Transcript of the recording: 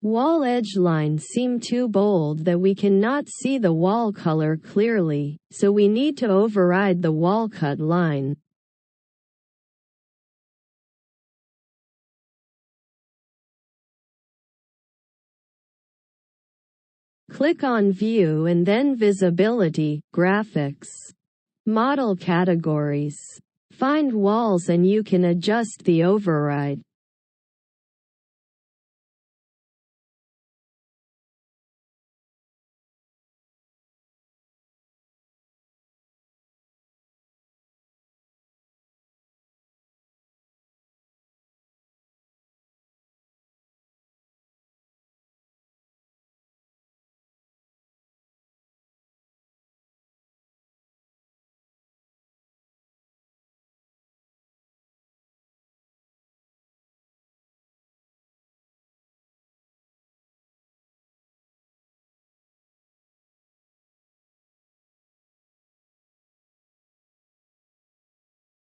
Wall edge lines seem too bold that we cannot see the wall color clearly, so we need to override the wall cut line. Click on View and then Visibility, Graphics. Model Categories. Find walls and you can adjust the override.